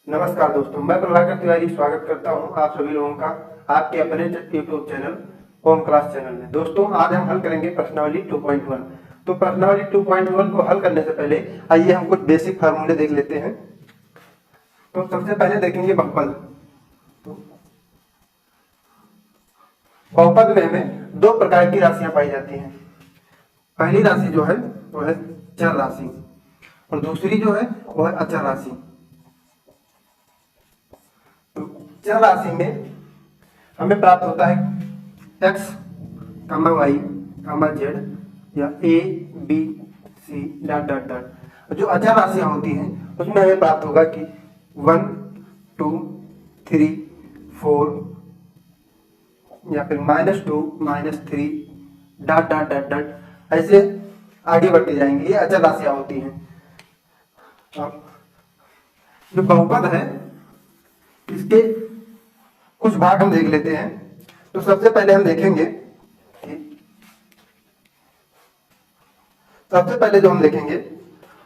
नमस्कार दोस्तों, मैं प्रभाकर तिवारी स्वागत करता हूं आप सभी लोगों का आपके अपने YouTube channel home class channel में। दोस्तों, आज हम हल करेंगे प्रश्नावली 2.1। तो प्रश्नावली 2.1 को हल करने से पहले आइए हम कुछ बेसिक फार्मूले देख लेते हैं। तो सबसे पहले देखेंगे बहुपद। तो बहुपद में हमें दो प्रकार की राशियां पाई जाती हैं। पहली राशि जो है वो है चर राशि और दूसरी जो है वो है अचर राशि। तो चर राशि में हमें प्राप्त होता है x, y, z या a, b, c dot dot dot. जो अचर राशियां होती हैं उसमें हमें प्राप्त होगा कि 1, 2, 3, 4 या फिर -2, -3 डॉट डॉट डॉट डॉट ऐसे आगे बढ़ते जाएंगे। ये अचर राशियां होती हैं। अब जो बहुपद है इसके कुछ भाग हम देख लेते हैं। तो सबसे पहले हम देखेंगे सबसे पहले जो हम देखेंगे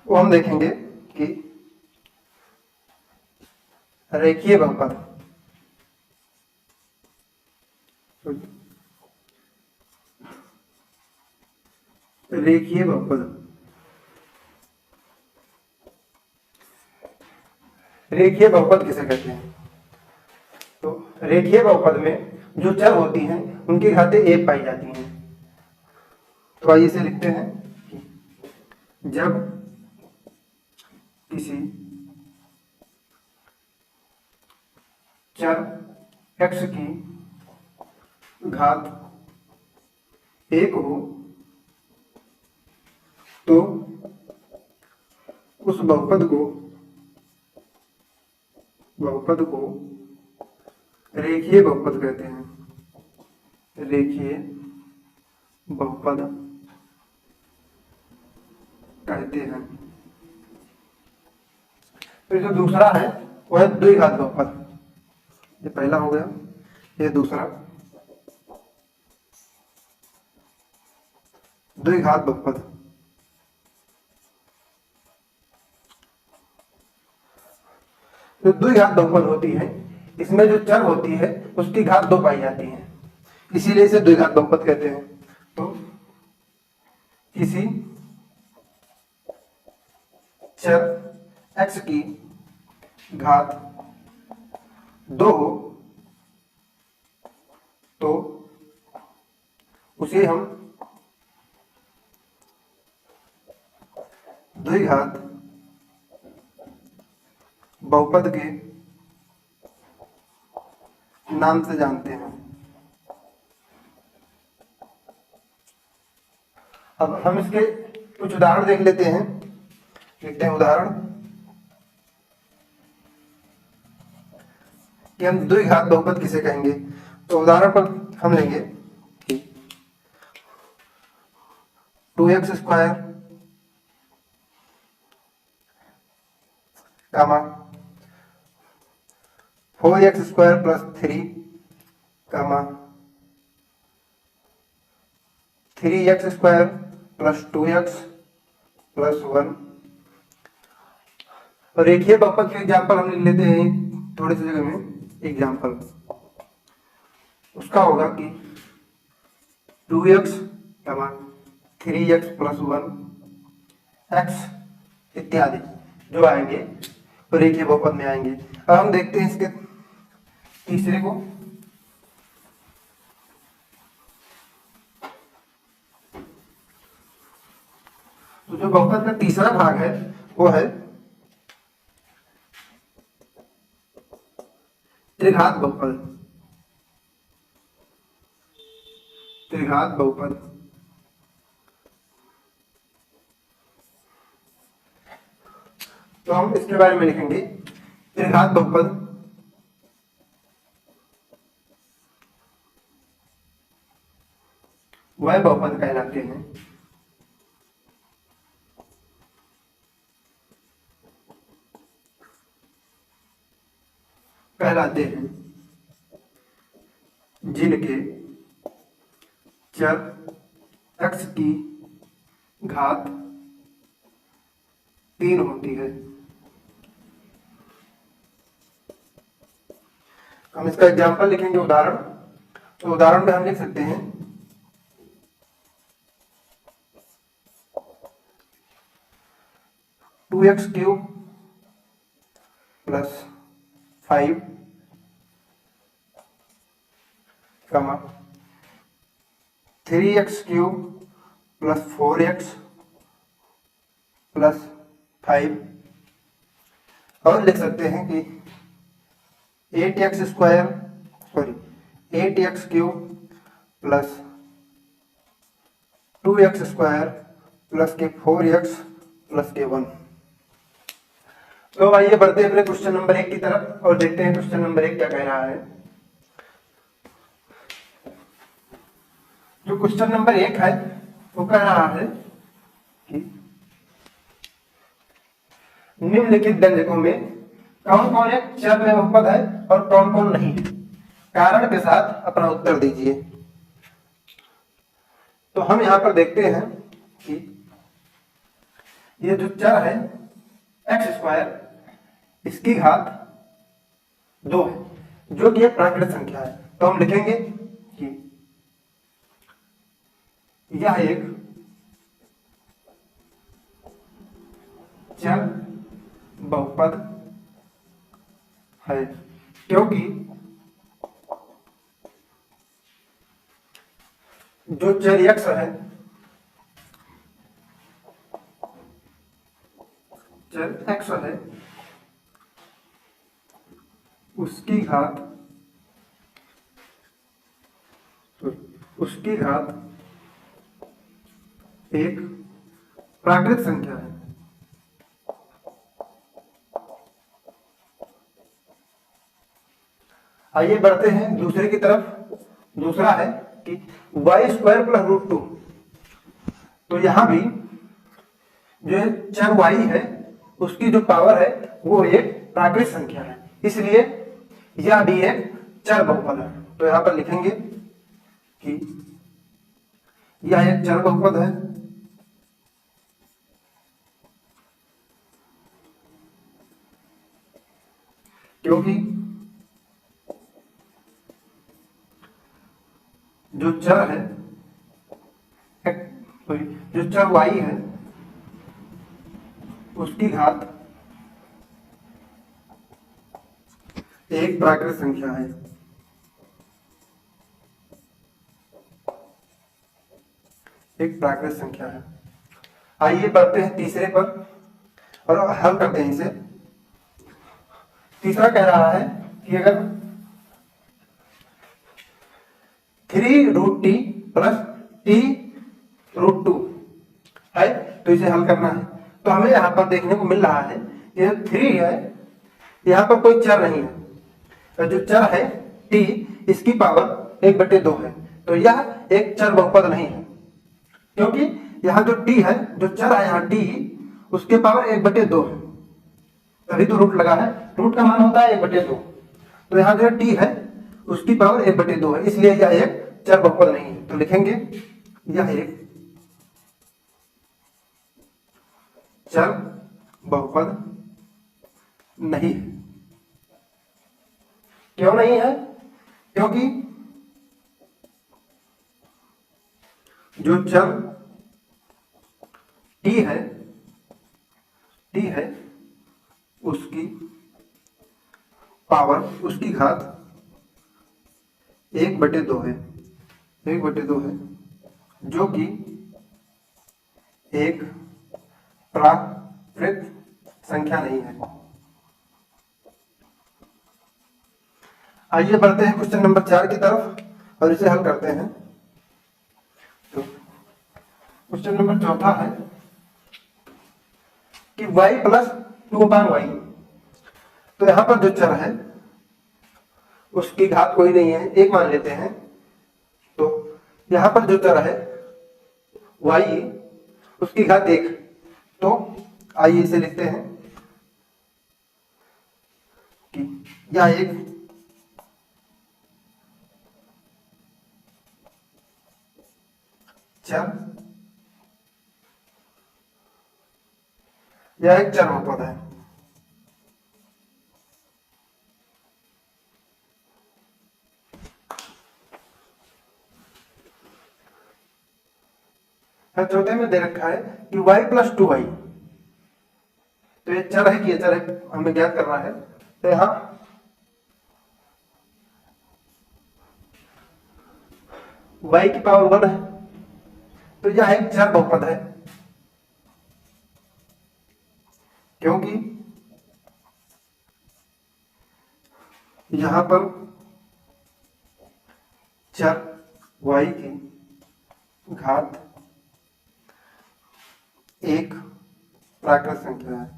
वो हम देखेंगे कि रेखीय बहुपद। रेखीय बहुपद, रेखीय बहुपद किसे कहते हैं? तो रेखीय बहुपद में जो चर होती हैं उनकी घातें एक पाई जाती हैं। तो आइए इसे लिखते हैं कि जब किसी चर x की घात 1 हो तो उस बहुपद को रेखीय बहुपद कहते हैं। रेखीय बहुपद कहते हैं। फिर जो दूसरा है वो है द्विघात बहुपद। ये पहला हो गया, ये दूसरा द्विघात बहुपद। जो द्विघात बहुपद होती है इसमें जो चर होती है उसकी घात 2 पाई जाती है, इसीलिए इसे द्विघात बहुपद कहते हैं। तो किसी चर x की घात 2 हो तो उसे हम द्विघात बहुपद के नाम से जानते हैं। अब हम इसके कुछ उदाहरण देख लेते हैं। लिखते हैं उदाहरण कि हम द्विघात बहुपद किसे कहेंगे। तो उदाहरण पर हम लेंगे कि 2x स्क्वायर कामा 4x स्क्वायर प्लस 3 कामा 3x square plus 2x plus 1। और रेखीय बहुपद के एग्जाम्पल हम लिख लेते हैं थोड़ी सी जगह में। एग्जाम्पल उसका होगा कि 2x, 3x प्लस 1 x इत्यादि जो आएंगे वो रेखीय बहुपद में आएंगे। अब हम देखते हैं इसके तीसरे को। तो जो बहुपद का तीसरा भाग है वो है त्रिघात बहुपद। त्रिघात बहुपद तो हम इसके बारे में लिखेंगे। त्रिघात बहुपद वह बहुपद कहलाते हैं जिनके चर x की घात 3 होती है। हम इसका एग्जाम्पल लिखेंगे, उदाहरण। तो उदाहरण में हम लिख सकते हैं 2x³ + 5 3x³ + 4x + 5, और लिख सकते हैं कि 8x² सॉरी 8x³ + 2x² + के 4x + के 1। तो आइए बढ़ते हैं अपने क्वेश्चन नंबर 1 की तरफ और देखते हैं क्वेश्चन नंबर 1 क्या कह रहा है। जो क्वेश्चन नंबर 1 है वो कह रहा है कि निम्नलिखित व्यंजकों में कौन कौन एक चर में बहुपद है और कौन कौन नहीं है, कारण के साथ अपना उत्तर दीजिए। तो हम यहां पर देखते हैं कि ये जो चर है x², इसकी घात 2 है, जो कि एक प्राकृत संख्या है। तो हम लिखेंगे कि यह एक चर बहुपद है, क्योंकि जो चर x है, चर x है, उसकी घात एक प्राकृत संख्या है। आइए बढ़ते हैं दूसरे की तरफ। दूसरा है कि y² + √2। तो यहां भी जो चर y है उसकी जो पावर है वो एक प्राकृत संख्या है, इसलिए यह भी एक चर बहुपद है। तो यहां पर लिखेंगे कि यह एक चर बहुपद है, क्योंकि जो चर है जो चर y है उसकी घात एक प्राकृत संख्या है। एक प्राकृत संख्या है। आइए बढ़ते हैं तीसरे पर और हल करते हैं इसे। तीसरा कह रहा है कि अगर 3√t + t√2 है तो इसे हल करना है। तो हमें यहां पर देखने को मिल रहा है कि 3 है, यहां पर कोई चर नहीं है, तो जो चर है t, इसकी पावर 1/2 है। तो यह एक चर बहुपद नहीं है, क्योंकि यहां जो t है, जो चर है यहाँ t, उसके पावर 1/2 है, तभी तो रूट लगा है। रूट का मान होता है 1/2। तो यहाँ जो t है उसकी पावर 1/2 है, इसलिए यह एक चर बहुपद नहीं है। तो लिखेंगे यह एक चर बहुपद नहीं है। क्यों नहीं है? क्योंकि जो चर t है उसकी पावर, उसकी घात 1/2 है, 1/2 है, जो कि एक प्राकृत संख्या नहीं है। आइए बढ़ते हैं क्वेश्चन नंबर 4 की तरफ और इसे हल करते हैं। तो क्वेश्चन नंबर 4 है कि y + 2/y। तो यहां पर जो चर है उसकी घात कोई नहीं है, एक मान लेते हैं। तो यहां पर जो चर है y, उसकी घात 1। तो आइए इसे लिखते हैं कि यह एक चर बहुपद है। और चौथे में दे रखा है कि y प्लस 2y, तो ये चर है कि ये चर है हमें ज्ञात करना है। तो यहाँ y की पावर 1 है, तो यह एक चर बहुपद है, क्योंकि यहां पर चर y की घात 1 प्राकृत संख्या है।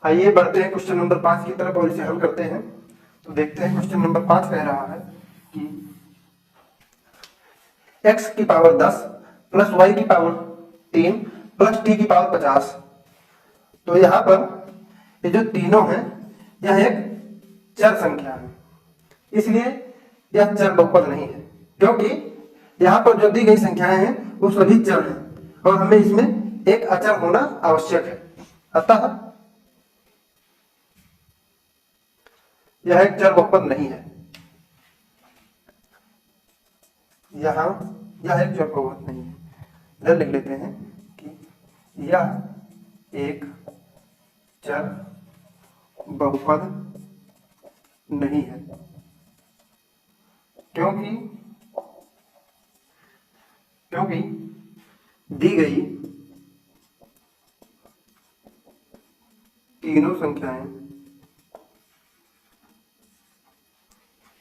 आइए बढ़ते हैं क्वेश्चन नंबर 5 की तरफ और इसे हल करते हैं। तो देखते हैं क्वेश्चन नंबर 5 कह रहा है कि x की पावर 10 प्लस y की पावर 3 प्लस t की पावर 50। तो यहाँ पर ये जो तीनों हैं यह एक चर संख्या है, इसलिए यह चर बहुपद नहीं है, क्योंकि यहाँ पर जो दी गई संख्याएं हैं वो सभी चर हैं और हमें इसमें एक अचर होना आवश्यक है, अतः यह एक चर बहुपद नहीं है। यहां यह एक चर बहुपद नहीं है, इधर लिख लेते हैं कि यह एक चर बहुपद नहीं है, क्योंकि दी गई तीनों संख्याएं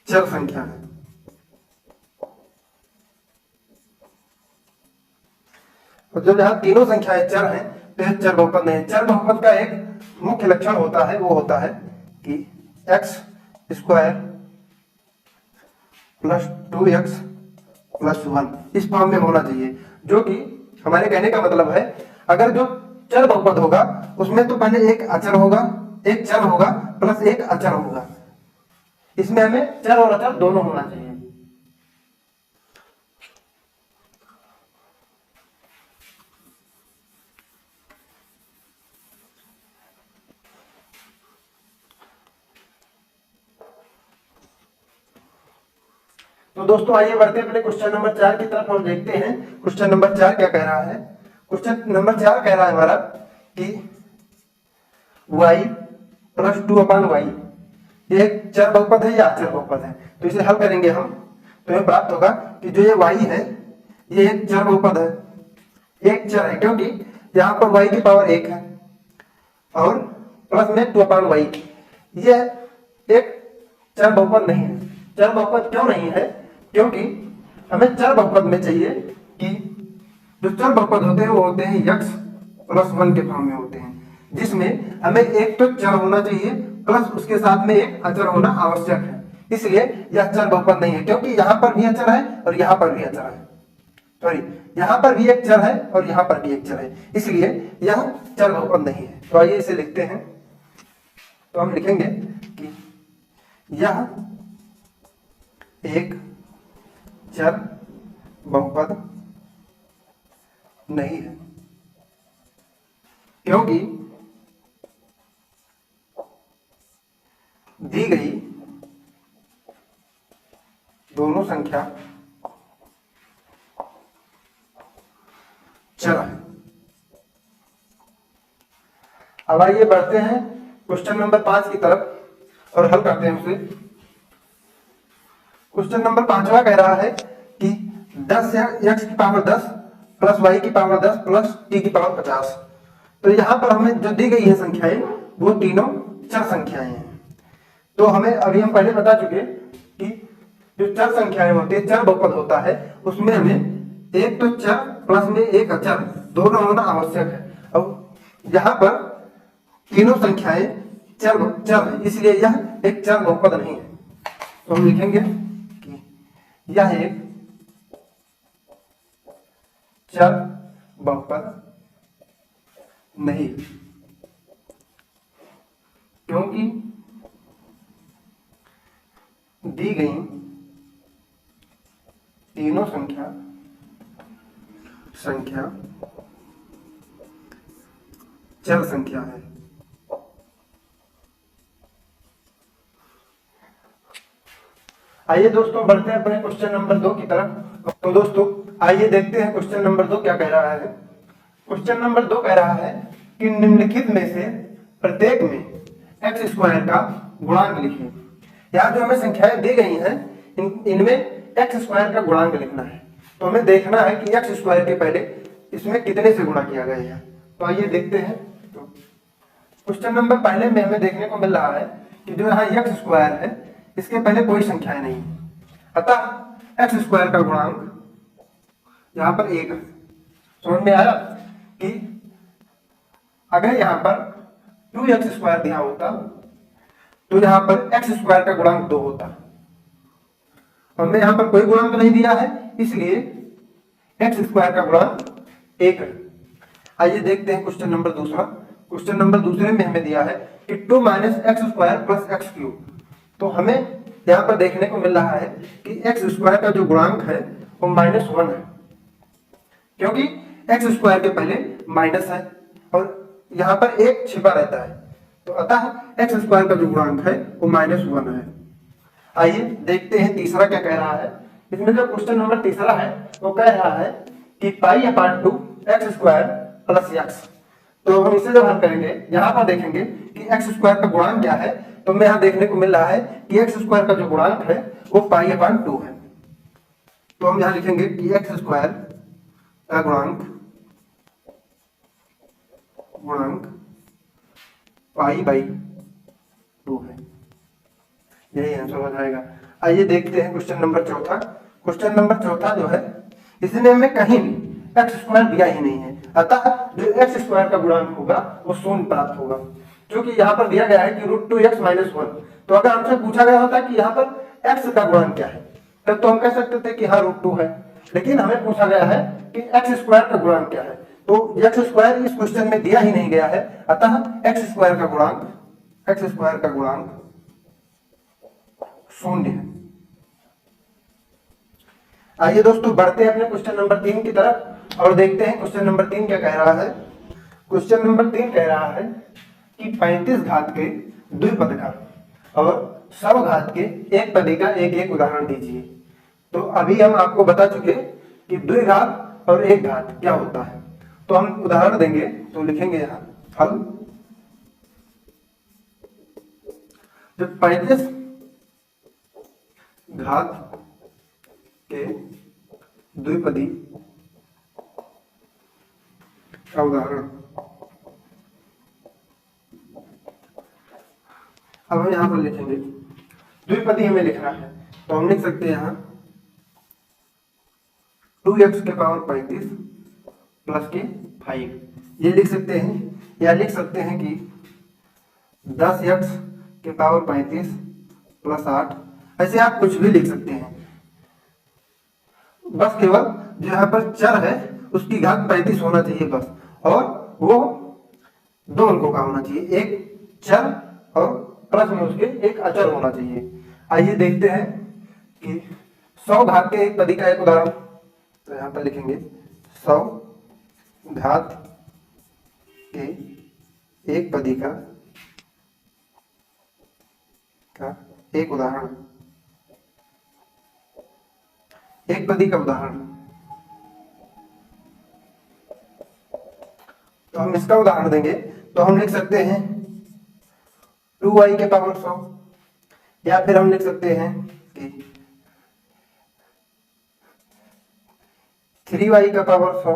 चर संख्या है। और जब यहां तीनों संख्याएं चर हैं तो यह चर बहुपद नहीं है। चर बहुपद का एक मुख्य लक्षण होता है, वो होता है कि x square plus 2x plus 1 इस फॉर्म में होना चाहिए, जो कि हमारे कहने का मतलब है अगर जो चर बहुपद होगा उसमें तो पहले एक अचर होगा, एक चर होगा प्लस एक अचर होगा, इसमें हमें चर और अचर दोनों होना चाहिए। तो दोस्तों आइए बढ़ते हैं अपने क्वेश्चन नंबर 4 की तरफ और देखते हैं क्वेश्चन नंबर 4 क्या कह रहा है। क्वेश्चन नंबर 4 कह रहा है हमारा कि y प्लस 2/y ये एक चर बहुपद है या अचर बहुपद है। तो इसे हल करेंगे हम, तो हमें प्राप्त होगा कि जो ये y है ये एक चर बहुपद है, एक चर है, क्योंकि यहाँ पर y की पावर 1 है और प्लस में 2/y, यह एक चर बहुपद नहीं है। चर बहुपद क्यों नहीं है? क्योंकि हमें चर बहुपद में चाहिए कि जो चर बहुपद होते हैं वो होते हैं x प्लस 1 के फॉर्म में होते हैं, जिसमें हमें एक तो चर होना चाहिए प्लस उसके साथ में एक अचर होना आवश्यक है। इसलिए यह चर बहुपद नहीं है, क्योंकि यहां पर भी अचर है और यहां पर भी अचर है, सॉरी यहां पर भी एक चर है और यहां पर भी एक चर है, इसलिए यह चर बहुपद नहीं है। तो आइए इसे लिखते हैं। तो हम लिखेंगे कि यह एक चर बहुपद नहीं है, क्योंकि दी गई दोनों संख्या चर है। अब आइए बढ़ते हैं क्वेश्चन नंबर 5 की तरफ और हल करते हैं उसे। क्वेश्चन नंबर 5वां कह रहा है कि 10 x की पावर 10 प्लस y की पावर 10 प्लस t की पावर 50। तो यहां पर हमें जो दी गई है संख्याएं वो तीनों चर संख्याएं हैं। तो हमें अभी हम पहले बता चुके कि जो चर संख्याएं होती है, चर बहुपद होता है, उसमें हमें एक तो चर प्लस में एक अचर दोनों होना आवश्यक है। अब यहाँ पर तीनों संख्याएं चर है, इसलिए यह एक चर बहुपद नहीं है। तो हम लिखेंगे कि यह एक चर बहुपद नहीं, क्योंकि दी गई तीनों संख्या चर संख्या है। आइए दोस्तों बढ़ते हैं अपने क्वेश्चन नंबर 2 की तरफ। तो दोस्तों आइए देखते हैं क्वेश्चन नंबर 2 क्या कह रहा है। क्वेश्चन नंबर 2 कह रहा है कि निम्नलिखित में से प्रत्येक में एक्स स्क्वायर का गुणांक लिखिए। यहाँ जो हमें संख्याएं दी गई हैं इनमें एक्स स्क्वायर का गुणांक लिखना है। तो हमें देखना है कि एक्स स्क्वायर के पहले इसमें कितने से गुणा किया गया है। तो आइए देखते हैं। तो क्वेश्चन नंबर पहले में हमें देखने को मिल रहा है कि जो यहाँ एक्स स्क्वायर है इसके पहले कोई संख्याएं नहीं है, अतः एक्स स्क्वायर का गुणांक यहाँ पर 1 है। समझ में आया कि अगर यहाँ पर 2x स्क्वायर दिया होता तो यहाँ पर एक्स स्क्वायर का गुणांक 2 होता। हमने यहाँ पर कोई गुणांक नहीं दिया है इसलिए एक्स स्क्वायर का गुणांक 1 है। आइए देखते हैं क्वेश्चन नंबर दूसरा। क्वेश्चन नंबर दूसरे में हमें दिया है कि 2 minus x square plus x cube. तो हमें यहाँ पर देखने को मिल रहा है कि एक्स स्क्वायर का जो गुणांक है वो -1 है, क्योंकि एक्स स्क्वायर के पहले माइनस है और यहाँ पर 1 छिपा रहता है। तो अतः एक्स स्क्वायर का जो गुणांक है वो -1 है। आइए देखते हैं तीसरा क्या कह रहा है। इसमें जो क्वेश्चन नंबर तीसरा है वो कह रहा है कि π/2 एक्स स्क्वायर प्लस एक्स। तो हम इसे जब हल करेंगे यहाँ पर देखेंगे कि एक्स स्क्वायर का गुणांक क्या है। तो हमें यहाँ देखने को मिल रहा है कि एक्स स्क्वायर का जो गुणांक है वो π/2 है। तो हम यहाँ लिखेंगे कि एक्स स्क्वायर का गुणांक π/2 है। यही आंसर हो जाएगा। आइए देखते हैं क्वेश्चन नंबर चौथा। क्वेश्चन नंबर चौथा जो है इसने हमें कहीं भी एक्स स्क्वायर दिया ही नहीं है, अतः जो एक्स स्क्वायर का गुणांक होगा वो शून्य प्राप्त होगा। क्योंकि यहाँ पर दिया गया है कि √2x - 1। तो अगर हमसे पूछा गया होता कि यहाँ पर x का गुणांक क्या है तब तो हम कह सकते थे कि हाँ √2 है, लेकिन हमें पूछा गया है कि एक्स स्क्वायर का गुणांक क्या है। तो एक्स स्क्वायर इस क्वेश्चन में दिया ही नहीं गया है, अतः एक्स स्क्वायर का गुणांक शून्य है। आइए दोस्तों बढ़ते हैं अपने क्वेश्चन नंबर 3 की तरफ और देखते हैं क्वेश्चन नंबर 3 क्या कह रहा है। क्वेश्चन नंबर 3 कह रहा है कि 35 घात के द्विपद का और 100 घात के एक पदी का एक एक उदाहरण दीजिए। तो अभी हम आपको बता चुके कि द्विघात और एक घात क्या होता है। तो हम उदाहरण देंगे तो लिखेंगे यहाँ हल। जब 35 घात के द्विपदी का उदाहरण। अब हम यहां पर लिखेंगे द्विपदी हमें लिखना है तो हम लिख सकते हैं यहां 2x के पावर 35 प्लस के 5 ये लिख सकते हैं, या लिख सकते हैं कि 10x के पावर 35 प्लस 8। ऐसे आप कुछ भी लिख सकते हैं, बस केवल जो यहाँ पर चर है उसकी घात 35 होना चाहिए बस, और वो 2 अंकों का होना चाहिए, एक चर और प्लस में उसके एक अचर होना चाहिए। आइए देखते हैं कि 100 घात के एक पदी का एक उदाहरण। तो यहाँ पर लिखेंगे 100 घात के एक पदी का एक उदाहरण, एक पदी का उदाहरण। तो हम इसका उदाहरण देंगे तो हम लिख सकते हैं 2y के पावर 100, या फिर हम लिख सकते हैं कि 3y का पावर 100,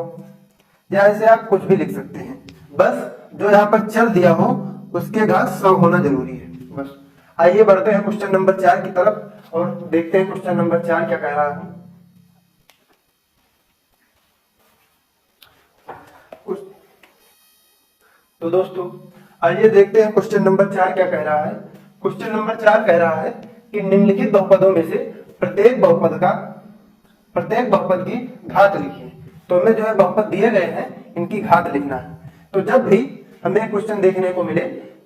या ऐसे आप कुछ भी लिख सकते हैं, बस जो यहाँ पर चर दिया हो उसके घात 100 होना जरूरी है बस। आइए बढ़ते हैं क्वेश्चन नंबर 4 की तरफ और देखते हैं क्वेश्चन नंबर 4 क्या कह रहा है। तो दोस्तों आइए देखते हैं क्वेश्चन नंबर 4 क्या कह रहा है। क्वेश्चन नंबर 4 कह रहा है कि निम्नलिखित बहुपदों में से प्रत्येक बहुपद की घात लिखिए। तो हमें जो है बहुपद दिए गए हैं इनकी घात लिखना है। तो जब भी हमें क्वेश्चन देखने को मिले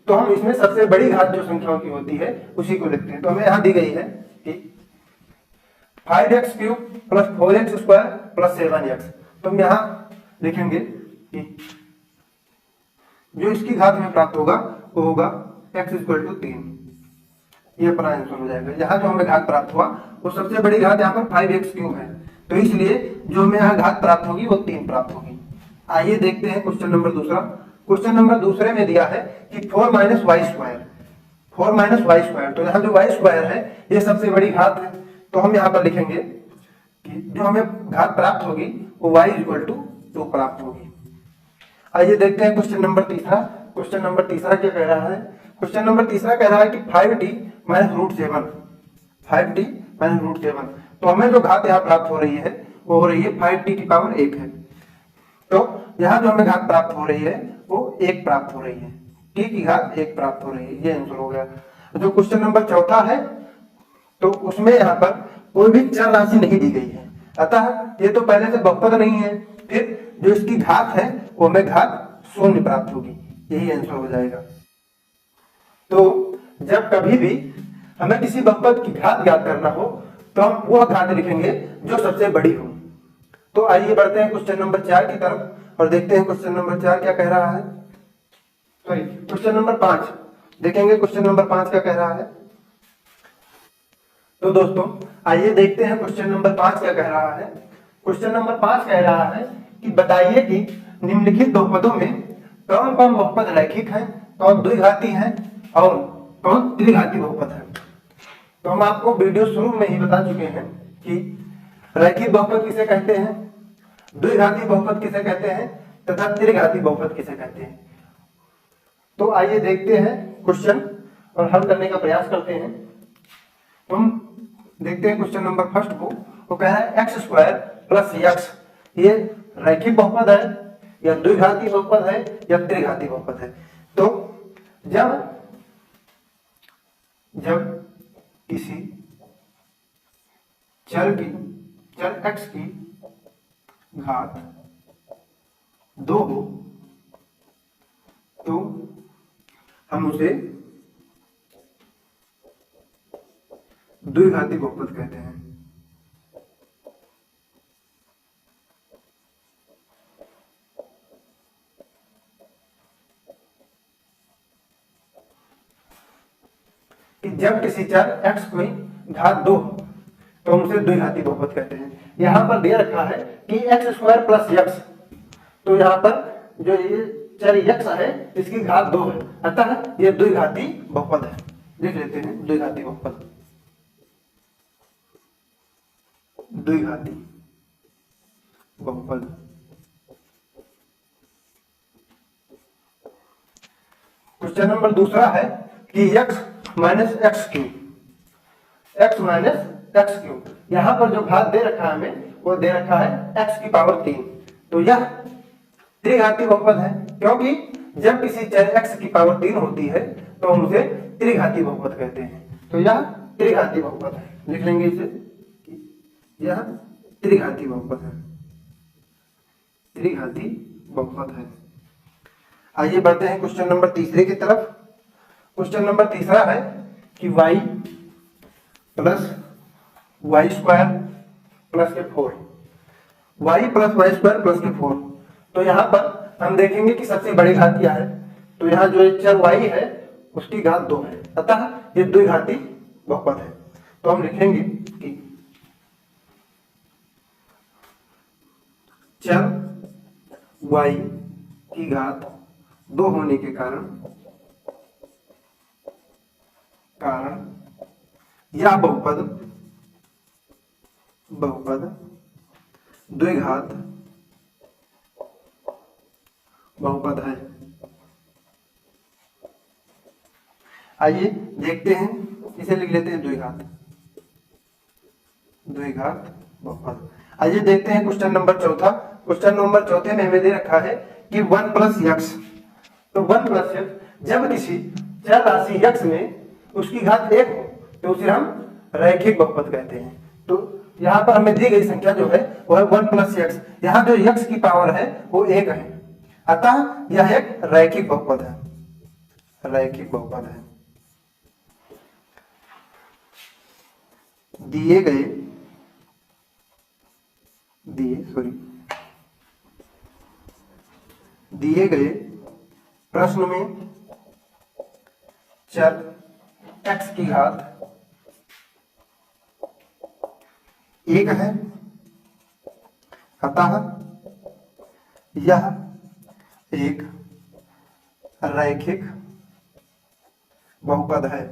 तो हम इसमें सबसे बड़ी घात जो संख्याओं की होती है उसी को लिखते हैं। तो हमें यहाँ दी गई है कि 5x³ plus 4x² plus 7x। तो हम यहाँ लिखेंगे कि जो इसकी घात में प्राप्त होगा वो होगा x = 3। ये अपना आंसर हो जाएगा। यहाँ जो हमें घात प्राप्त हुआ वो सबसे बड़ी घात यहाँ पर 5x³ है, तो इसलिए जो हमें यहाँ घात प्राप्त होगी वो 3 प्राप्त होगी। आइए देखते हैं क्वेश्चन नंबर दूसरा। क्वेश्चन नंबर दूसरे में दिया है कि 4 - y², 4 - y², तो यहाँ जो y² है ये सबसे बड़ी घात है, तो हम यहाँ पर लिखेंगे कि जो हमें घात प्राप्त होगी वो y = 2 प्राप्त होगी। आइए देखते हैं क्वेश्चन नंबर तीसरा। क्वेश्चन नंबर तीसरा क्या कह रहा है? क्वेश्चन नंबर तीसरा कह रहा है कि 5t - √7, 5t - √7, तो हमें जो घात यहाँ प्राप्त हो रही है वो हो रही है 5t⁻1 है, तो यहाँ जो हमें घात प्राप्त हो रही है वो 1 प्राप्त हो रही है, t की घात 1 प्राप्त हो रही है, ये आंसर हो गया। जो क्वेश्चन नंबर चौथा है तो उसमें यहाँ पर कोई भी चर राशि नहीं दी गई है, अतः ये तो पहले से बहुपद नहीं है, फिर जो इसकी घात है वो हमें घात 0 प्राप्त होगी, यही आंसर हो जाएगा। तो जब कभी भी हमें किसी बहुपद की घात ज्ञात करना हो तो हम वह घात लिखेंगे जो सबसे बड़ी हो। तो आइए बढ़ते हैं क्वेश्चन नंबर 4 की तरफ और देखते हैं क्वेश्चन नंबर 4 क्या कह रहा है। सॉरी, क्वेश्चन नंबर 5 देखेंगे। क्वेश्चन नंबर 5 क्या कह रहा है? तो दोस्तों आइए देखते हैं क्वेश्चन नंबर 5 क्या कह रहा है। क्वेश्चन नंबर 5 कह रहा है कि बताइए कि निम्नलिखित बहुपदों में कौन कौन बहुपद रैखिक है, कौन द्विघाती है और कौन त्रिघाती बहुपद है। तो हम आपको वीडियो शुरू में ही बता चुके हैं कि रैखिक बहुपद किसे कहते हैं, द्विघाती बहुपद किसे कहते हैं तथा त्रिघाती बहुपद किसे कहते हैं। तो आइए देखते हैं क्वेश्चन और हल करने का प्रयास करते हैं। तो हम देखते हैं क्वेश्चन नंबर फर्स्ट को, वो कह रहा है x² + x, ये रैखिक बहुपद है या द्विघाती बहुपद है या त्रिघाती बहुपद है। तो जब किसी चर x की घात 2 हो तो हम उसे द्विघाती बहुपद कहते हैं। कि जब किसी चर x की घात 2 हो तो हम उसे द्विघाती बहुपद कहते हैं। यहां पर दे रखा है कि x² + x, तो यहां पर जो ये चर x है इसकी घात 2 है, अतः ये द्विघाती बहुपद है। देख लेते हैं द्विघाती बहुपद, द्विघाती बहुपद। क्वेश्चन नंबर दूसरा है कि x - x³, x - x³, यहां पर जो घात दे रखा है हमें वो दे रखा है x⁻3, तो यह त्रिघाती बहुपद है, क्योंकि जब किसी चर x⁻3 होती है तो हम उसे त्रिघाती बहुपद कहते हैं। तो यह त्रिघाती बहुपद है, लिख लेंगे इसे, यह त्रिघाती बहुपद है, त्रिघाती बहुपद है। आइए बढ़ते हैं क्वेश्चन नंबर तीसरे की तरफ। क्वेश्चन नंबर तीसरा है कि y + y² + 4, y + y² + 4, तो यहां पर हम देखेंगे कि सबसे बड़ी घात क्या है। तो यहाँ जो चर y है उसकी घात 2 है, अतः ये द्विघाती बहुपद है। तो हम लिखेंगे कि चर y की घात 2 होने के कारण यह बहुपद द्विघात बहुपद है। आइए देखते हैं, इसे लिख लेते हैं द्विघात बहुपद। आइए देखते हैं क्वेश्चन नंबर चौथा। क्वेश्चन नंबर चौथे में हमें दे रखा है कि 1 + x, तो 1 + x जब किसी चर राशि x में उसकी घात 1 हो तो उसे हम रैखिक बहुपद कहते हैं। तो यहाँ पर हमें दी गई संख्या जो है वो है 1 + x, यहाँ जो x की पावर है वो 1 है, अतः यह एक रैखिक बहुपद है, रैखिक बहुपद है। दिए गए प्रश्न में चर x की घात 1 है, अतः यह एक रैखिक बहुपद है।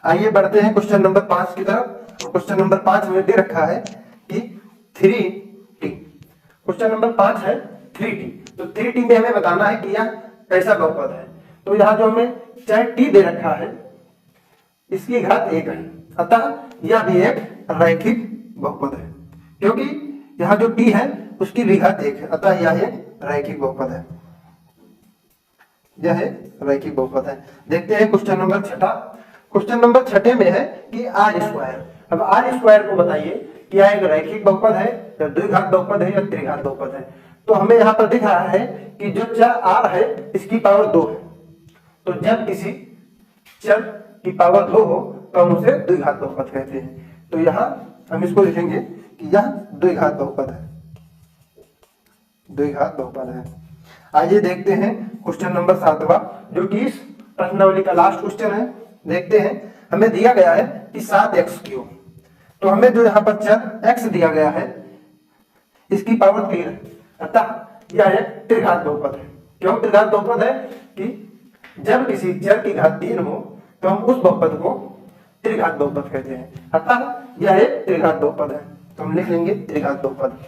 आइए बढ़ते हैं क्वेश्चन नंबर 5 की तरफ। क्वेश्चन नंबर 5 में दे रखा है कि 3t। क्वेश्चन नंबर 5 है 3t। तो 3t में हमें बताना है कि यह कैसा बहुपद है। तो यहां जो हमें चर t दे रखा है इसकी घात 1 है, अतः यह भी एक रैखिक बहुपद है, क्योंकि यहां जो t है उसकी भी घात 1 है, अतः यह एक रैखिक बहुपद है। यह एक रैखिक बहुपद है। देखते हैं क्वेश्चन नंबर 6। क्वेश्चन नंबर 6 में है कि आर स्क्वायर। अब आर स्क्वायर को बताइए कि यह एक रैखिक बहुपद है या द्विघात बहुपद है या त्रिघात बहुपद है। तो हमें यहाँ पर दिख रहा है कि जो चर आर है इसकी पावर 2 है। तो जब किसी चर की पावर 2 हो तो हम उसे द्विघात बहुपद कहते हैं। तो यहाँ हम इसको लिखेंगे कि यह द्विघात बहुपद है, द्विघात बहुपद है। आइए देखते हैं क्वेश्चन नंबर 7वां, जो कि इस प्रश्नावली का लास्ट क्वेश्चन है। देखते हैं, हमें दिया गया है कि 7x3। तो हमें जो यहाँ पर चर x दिया गया है इसकी पावर 3 है, अतः यह एक त्रिघात बहुपद है। क्यों त्रिघात बहुपद है? कि जब किसी चर की घात 3 हो तो हम उस बहुपद को त्रिघात बहुपद कहते हैं, अतः यह एक त्रिघात बहुपद है। तो हम लिख लेंगे त्रिघात बहुपद,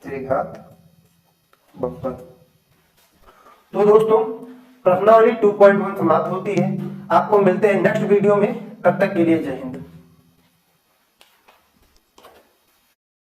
त्रिघात बहुपद। तो दोस्तों प्रश्नावली 2.1 समाप्त होती है। आपको मिलते हैं नेक्स्ट वीडियो में, तब तक के लिए जय हिंद।